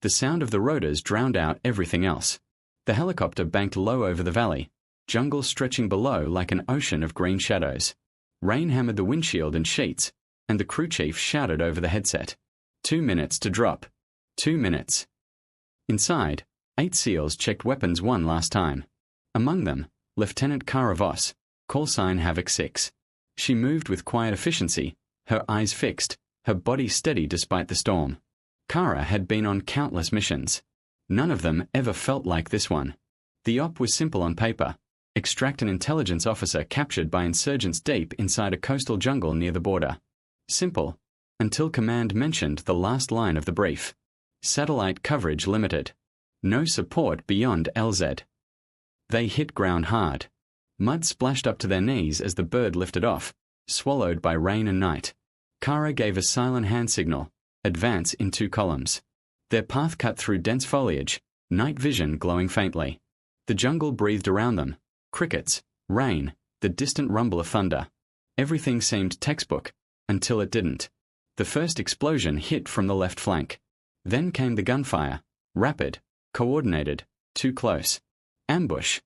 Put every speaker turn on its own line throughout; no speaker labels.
The sound of the rotors drowned out everything else. The helicopter banked low over the valley, jungle stretching below like an ocean of green shadows. Rain hammered the windshield in sheets, and the crew chief shouted over the headset. 2 minutes to drop. 2 minutes. Inside, 8 SEALs checked weapons one last time. Among them, Lieutenant Kara Voss, callsign Havoc 6. She moved with quiet efficiency, her eyes fixed, her body steady despite the storm. Kara had been on countless missions. None of them ever felt like this one. The op was simple on paper. Extract an intelligence officer captured by insurgents deep inside a coastal jungle near the border. Simple, until command mentioned the last line of the brief. Satellite coverage limited. No support beyond LZ. They hit ground hard. Mud splashed up to their knees as the bird lifted off, swallowed by rain and night. Kara gave a silent hand signal. Advance in 2 columns. Their path cut through dense foliage, night vision glowing faintly. The jungle breathed around them. Crickets, rain, the distant rumble of thunder. Everything seemed textbook, until it didn't. The first explosion hit from the left flank. Then came the gunfire. Rapid, coordinated, too close. Ambush!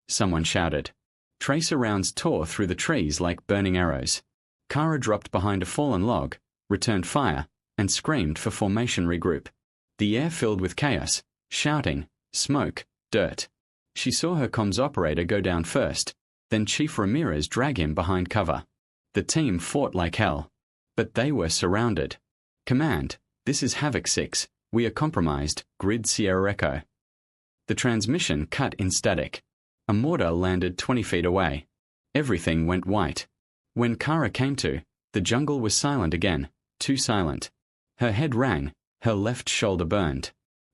Someone shouted. Tracer rounds tore through the trees like burning arrows. Kara dropped behind a fallen log, returned fire, and screamed for formation regroup. The air filled with chaos, shouting, smoke, dirt. She saw her comms operator go down first, then Chief Ramirez drag him behind cover. The team fought like hell. But they were surrounded. Command, this is Havoc 6. We are compromised. Grid Sierra Echo. The transmission cut in static. A mortar landed 20 feet away. Everything went white. When Kara came to, the jungle was silent again, too silent. Her head rang, her left shoulder burned.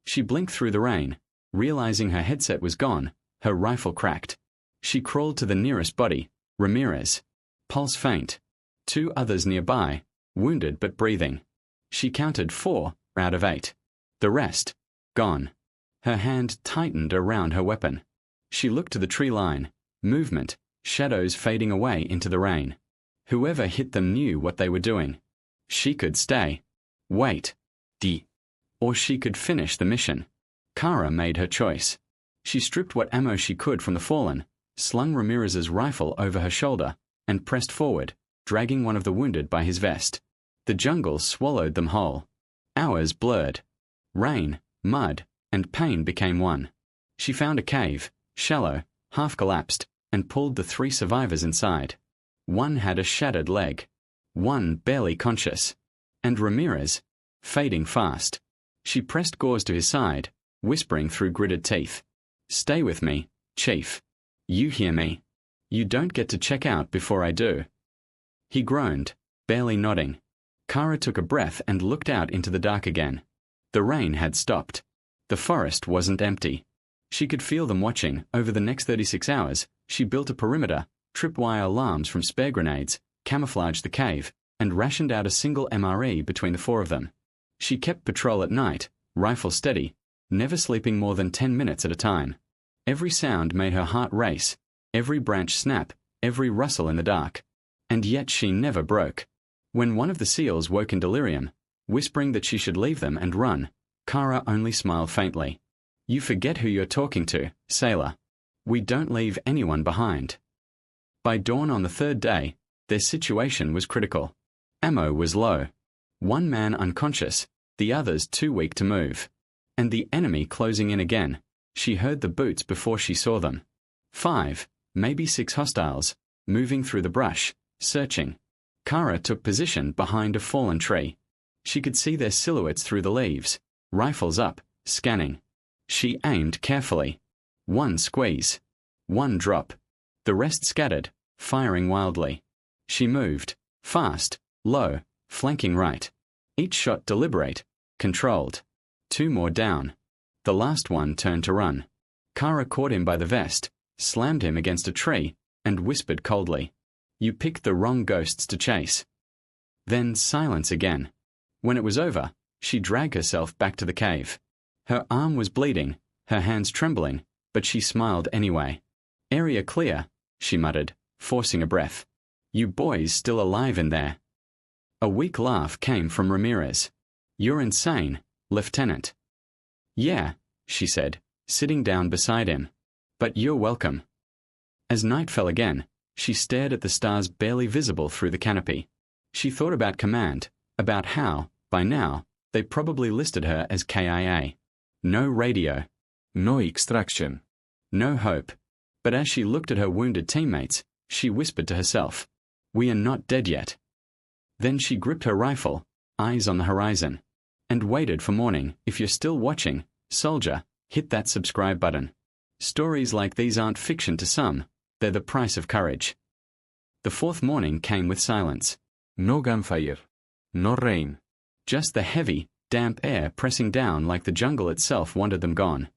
She blinked through the rain, realizing her headset was gone, her rifle cracked. She crawled to the nearest body, Ramirez. Pulse faint. 2 others nearby, wounded but breathing. She counted 4 out of 8. The rest, gone. Her hand tightened around her weapon. She looked to the tree line, movement, shadows fading away into the rain. Whoever hit them knew what they were doing. She could stay. Wait. Or she could finish the mission. Kara made her choice. She stripped what ammo she could from the fallen, slung Ramirez's rifle over her shoulder, and pressed forward, dragging one of the wounded by his vest. The jungle swallowed them whole. Hours blurred. Rain, mud, and pain became one. She found a cave, shallow, half-collapsed, and pulled the 3 survivors inside. One had a shattered leg. One barely conscious. And Ramirez, fading fast. She pressed gauze to his side, whispering through gritted teeth. Stay with me, Chief. You hear me. You don't get to check out before I do. He groaned, barely nodding. Kara took a breath and looked out into the dark again. The rain had stopped. The forest wasn't empty. She could feel them watching. Over the next 36 hours, she built a perimeter, tripwire alarms from spare grenades, camouflaged the cave, and rationed out a single MRE between the 4 of them. She kept patrol at night, rifle steady, never sleeping more than 10 minutes at a time. Every sound made her heart race, every branch snap, every rustle in the dark. And yet she never broke. When one of the SEALs woke in delirium, whispering that she should leave them and run, Kara only smiled faintly. You forget who you're talking to, sailor. We don't leave anyone behind. By dawn on the 3rd day, their situation was critical. Ammo was low. 1 man unconscious, the others too weak to move. And the enemy closing in again. She heard the boots before she saw them. 5, maybe 6 hostiles, moving through the brush, searching. Kara took position behind a fallen tree. She could see their silhouettes through the leaves, rifles up, scanning. She aimed carefully. 1 squeeze. 1 drop. The rest scattered, firing wildly. She moved, fast, low, flanking right. Each shot deliberate, controlled. 2 more down. The last one turned to run. Kara caught him by the vest, slammed him against a tree, and whispered coldly, You picked the wrong ghosts to chase. Then silence again. When it was over, she dragged herself back to the cave. Her arm was bleeding, her hands trembling, but she smiled anyway. Area clear, she muttered, forcing a breath. You boys still alive in there. A weak laugh came from Ramirez. You're insane, Lieutenant. Yeah, she said, sitting down beside him. But you're welcome. As night fell again, she stared at the stars barely visible through the canopy. She thought about command, about how, by now, they probably listed her as KIA. No radio.
No extraction.
No hope. But as she looked at her wounded teammates, she whispered to herself, "We are not dead yet." Then she gripped her rifle, eyes on the horizon, and waited for morning. If you're still watching, soldier, hit that subscribe button. Stories like these aren't fiction to some, they're the price of courage. The fourth morning came with silence.
No gunfire. No rain.
Just the heavy, damp air pressing down like the jungle itself wanted them gone.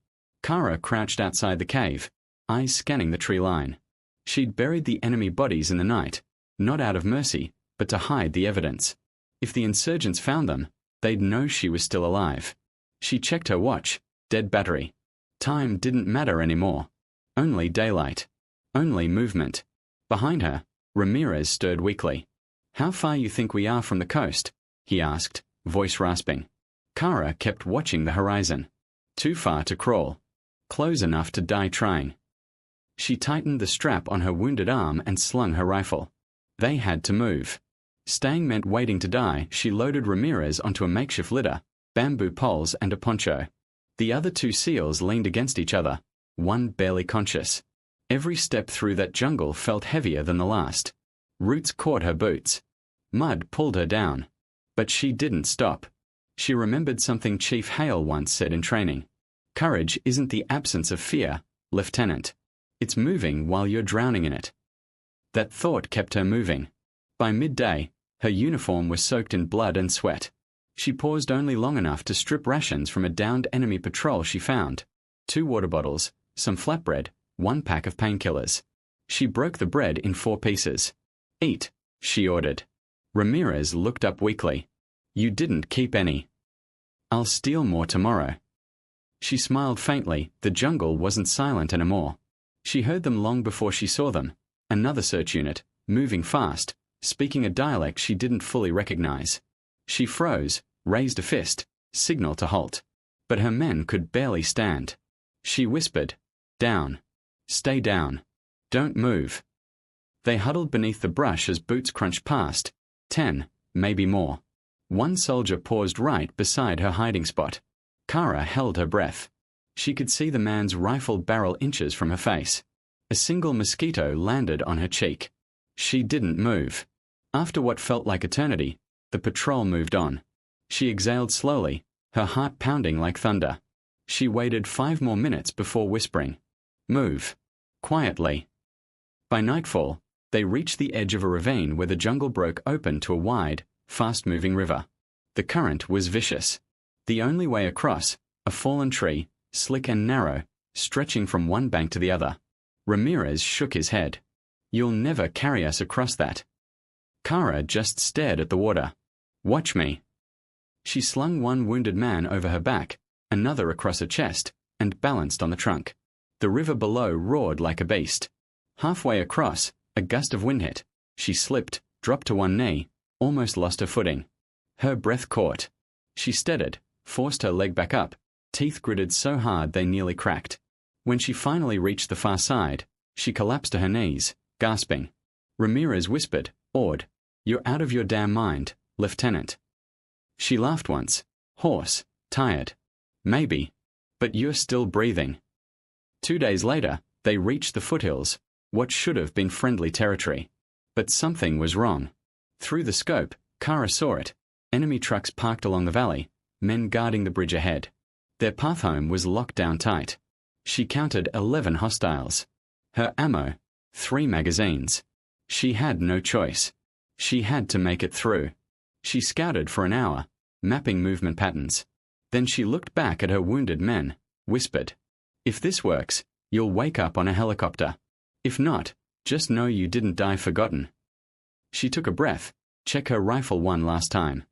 Kara crouched outside the cave, eyes scanning the tree line. She'd buried the enemy bodies in the night, not out of mercy, but to hide the evidence. If the insurgents found them, they'd know she was still alive. She checked her watch, dead battery. Time didn't matter anymore. Only daylight. Only movement. Behind her, Ramirez stirred weakly. "How far you think we are from the coast?" he asked, voice rasping. Kara kept watching the horizon. Too far to crawl. Close enough to die trying. She tightened the strap on her wounded arm and slung her rifle. They had to move. Staying meant waiting to die. She loaded Ramirez onto a makeshift litter, bamboo poles and a poncho. The other two SEALs leaned against each other, one barely conscious. Every step through that jungle felt heavier than the last. Roots caught her boots. Mud pulled her down. But she didn't stop. She remembered something Chief Hale once said in training. "Courage isn't the absence of fear, Lieutenant. It's moving while you're drowning in it." That thought kept her moving. By midday, her uniform was soaked in blood and sweat. She paused only long enough to strip rations from a downed enemy patrol she found. 2 water bottles, some flatbread, 1 pack of painkillers. She broke the bread in 4 pieces. "Eat," she ordered. Ramirez looked up weakly. "You didn't keep any." "I'll steal more tomorrow." She smiled faintly. The jungle wasn't silent anymore. She heard them long before she saw them. Another search unit, moving fast, speaking a dialect she didn't fully recognize. She froze, raised a fist, signal to halt. But her men could barely stand. She whispered, "Down. Stay down. Don't move." They huddled beneath the brush as boots crunched past. 10, maybe more. One soldier paused right beside her hiding spot. Kara held her breath. She could see the man's rifle barrel inches from her face. A single mosquito landed on her cheek. She didn't move. After what felt like eternity, the patrol moved on. She exhaled slowly, her heart pounding like thunder. She waited 5 more minutes before whispering, "Move." Quietly. By nightfall, they reached the edge of a ravine where the jungle broke open to a wide, fast-moving river. The current was vicious. The only way across, a fallen tree, slick and narrow, stretching from one bank to the other. Ramirez shook his head. "You'll never carry us across that." Kara just stared at the water. "Watch me." She slung one wounded man over her back, another across her chest, and balanced on the trunk. The river below roared like a beast. Halfway across, a gust of wind hit. She slipped, dropped to one knee, almost lost her footing. Her breath caught. She steadied, forced her leg back up, teeth gritted so hard they nearly cracked. When she finally reached the far side, she collapsed to her knees, gasping. Ramirez whispered, awed, "You're out of your damn mind, Lieutenant." She laughed once, hoarse, tired. "Maybe. But you're still breathing." 2 days later, they reached the foothills, what should have been friendly territory. But something was wrong. Through the scope, Kara saw it. Enemy trucks parked along the valley, men guarding the bridge ahead. Their path home was locked down tight. She counted 11 hostiles. Her ammo, 3 magazines. She had no choice. She had to make it through. She scouted for an hour, mapping movement patterns. Then she looked back at her wounded men, whispered, "If this works, you'll wake up on a helicopter. If not, just know you didn't die forgotten." She took a breath, check her rifle one last time.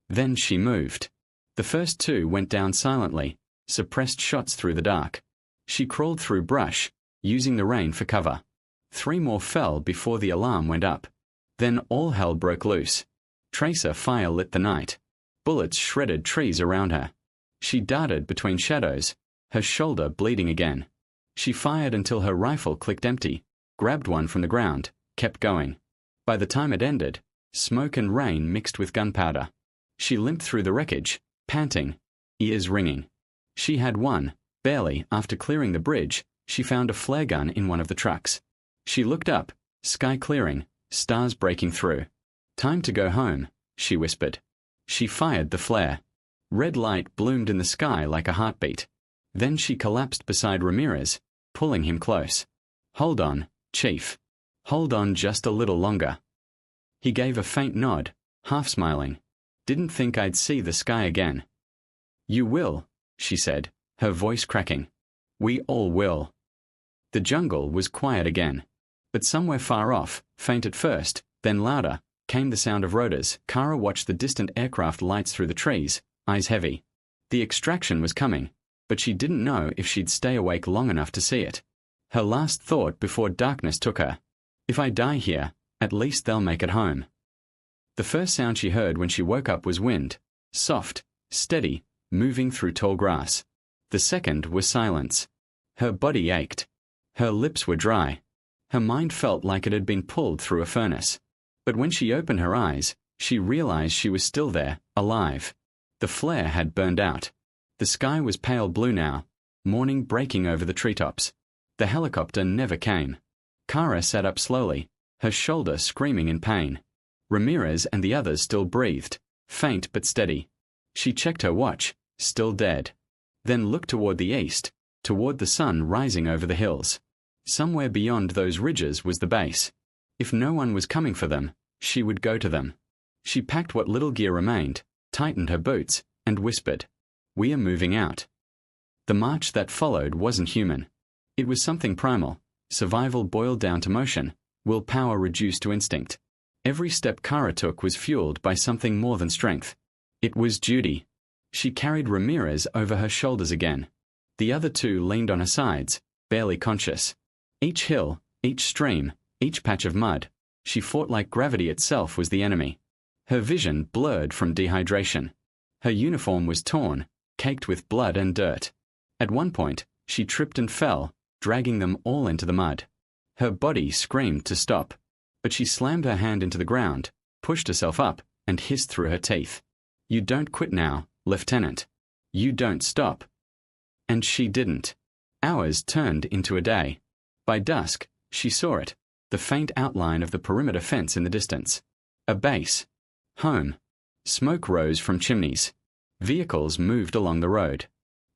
Then she moved. The first 2 went down silently, suppressed shots through the dark. She crawled through brush, using the rain for cover. 3 more fell before the alarm went up. Then all hell broke loose. Tracer fire lit the night. Bullets shredded trees around her. She darted between shadows, her shoulder bleeding again. She fired until her rifle clicked empty, grabbed one from the ground, kept going. By the time it ended, smoke and rain mixed with gunpowder. She limped through the wreckage, panting, ears ringing. She had won, barely. After clearing the bridge, she found a flare gun in one of the trucks. She looked up, sky clearing, stars breaking through. "Time to go home," she whispered. She fired the flare. Red light bloomed in the sky like a heartbeat. Then she collapsed beside Ramirez, pulling him close. "Hold on, Chief. Hold on just a little longer." He gave a faint nod, half smiling. "Didn't think I'd see the sky again." "You will," she said, her voice cracking. "We all will." The jungle was quiet again. But somewhere far off, faint at first, then louder, came the sound of rotors. Kara watched the distant aircraft lights through the trees, eyes heavy. The extraction was coming, but she didn't know if she'd stay awake long enough to see it. Her last thought before darkness took her: "If I die here, at least they'll make it home." The first sound she heard when she woke up was wind, soft, steady, moving through tall grass. The second was silence. Her body ached. Her lips were dry. Her mind felt like it had been pulled through a furnace. But when she opened her eyes, she realized she was still there, alive. The flare had burned out. The sky was pale blue now, morning breaking over the treetops. The helicopter never came. Kara sat up slowly, her shoulder screaming in pain. Ramirez and the others still breathed, faint but steady. She checked her watch, still dead. Then looked toward the east, toward the sun rising over the hills. Somewhere beyond those ridges was the base. If no one was coming for them, she would go to them. She packed what little gear remained, tightened her boots, and whispered, "We are moving out." The march that followed wasn't human. It was something primal, survival boiled down to motion, willpower reduced to instinct. Every step Kara took was fueled by something more than strength. It was duty. She carried Ramirez over her shoulders again. The other two leaned on her sides, barely conscious. Each hill, each stream, each patch of mud, she fought like gravity itself was the enemy. Her vision blurred from dehydration. Her uniform was torn, caked with blood and dirt. At one point, she tripped and fell, dragging them all into the mud. Her body screamed to stop, but she slammed her hand into the ground, pushed herself up, and hissed through her teeth, "You don't quit now, Lieutenant. You don't stop." And she didn't. Hours turned into a day. By dusk, she saw it, the faint outline of the perimeter fence in the distance. A base. Home. Smoke rose from chimneys. Vehicles moved along the road.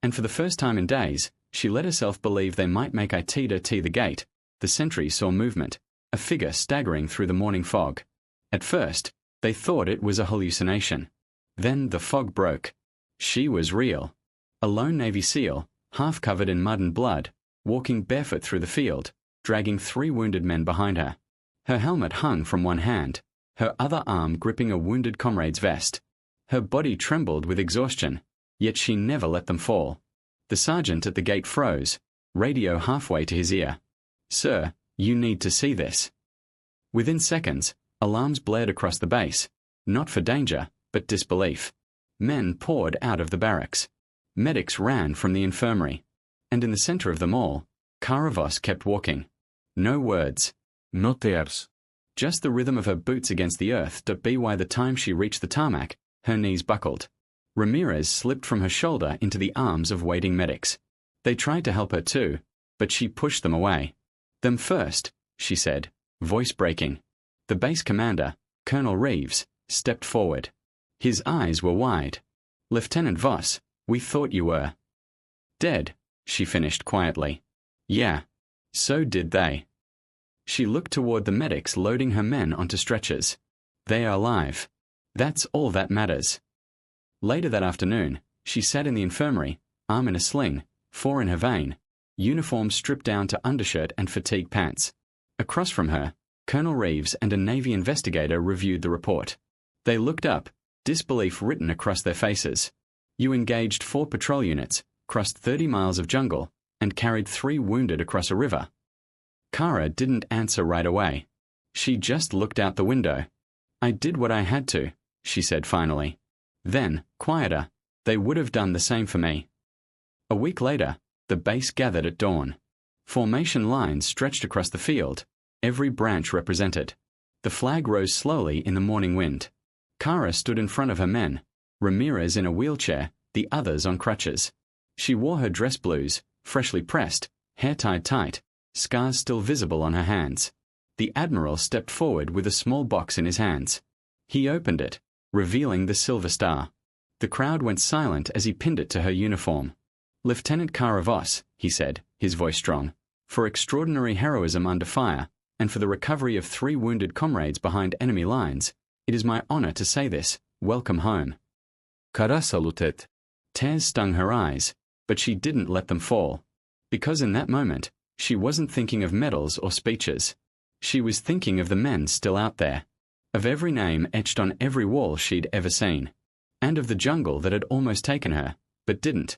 And for the first time in days, she let herself believe they might make Itida T the gate. The sentry saw movement, a figure staggering through the morning fog. At first, they thought it was a hallucination. Then the fog broke. She was real. A lone Navy SEAL, half covered in mud and blood, walking barefoot through the field, dragging 3 wounded men behind her. Her helmet hung from one hand, her other arm gripping a wounded comrade's vest. Her body trembled with exhaustion, yet she never let them fall. The sergeant at the gate froze, radio halfway to his ear. "Sir, you need to see this." Within seconds, alarms blared across the base, not for danger, but disbelief. Men poured out of the barracks. Medics ran from the infirmary. And in the center of them all, Kara Voss kept walking. No words.
No tears.
Just the rhythm of her boots against the earth. By the time she reached the tarmac, her knees buckled. Ramirez slipped from her shoulder into the arms of waiting medics. They tried to help her too, but she pushed them away. "Them first," she said, voice breaking. The base commander, Colonel Reeves, stepped forward. His eyes were wide. "Lieutenant Voss, we thought you were dead," she finished quietly. "Yeah, so did they." She looked toward the medics loading her men onto stretchers. "They are alive. That's all that matters." Later that afternoon, she sat in the infirmary, arm in a sling, 4 in her vein, uniform stripped down to undershirt and fatigue pants. Across from her, Colonel Reeves and a Navy investigator reviewed the report. They looked up, disbelief written across their faces. "You engaged 4 patrol units, crossed 30 miles of jungle, and carried 3 wounded across a river." Kara didn't answer right away. She just looked out the window. "I did what I had to," she said finally. Then, quieter, They would have done the same for me. A week later, the base gathered at dawn. Formation lines stretched across the field, every branch represented. The flag rose slowly in the morning wind. Kara stood in front of her men, Ramirez in a wheelchair, the others on crutches. She wore her dress blues, freshly pressed, hair tied tight, scars still visible on her hands. The Admiral stepped forward with a small box in his hands. He opened it, revealing the silver star. The crowd went silent as he pinned it to her uniform. "Lieutenant Kara Voss," he said, his voice strong, "for extraordinary heroism under fire, and for the recovery of 3 wounded comrades behind enemy lines, it is my honor to say this. Welcome home."
Kara salutet.
Tears stung her eyes, but she didn't let them fall. Because in that moment, she wasn't thinking of medals or speeches. She was thinking of the men still out there, of every name etched on every wall she'd ever seen, and of the jungle that had almost taken her, but didn't.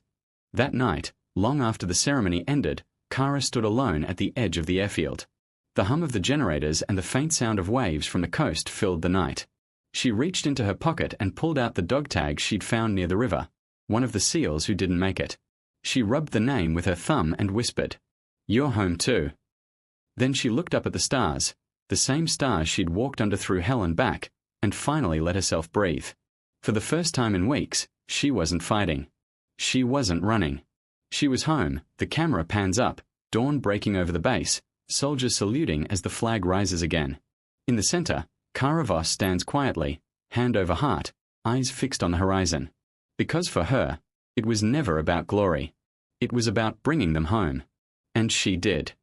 That night, long after the ceremony ended, Kara stood alone at the edge of the airfield. The hum of the generators and the faint sound of waves from the coast filled the night. She reached into her pocket and pulled out the dog tag she'd found near the river, one of the SEALs who didn't make it. She rubbed the name with her thumb and whispered, "You're home too." Then she looked up at the stars, the same stars she'd walked under through hell and back, and finally let herself breathe. For the first time in weeks, she wasn't fighting. She wasn't running. She was home, the camera pans up, dawn breaking over the base, soldiers saluting as the flag rises again. In the center, Kara Voss stands quietly, hand over heart, eyes fixed on the horizon. Because for her, it was never about glory. It was about bringing them home. And she did.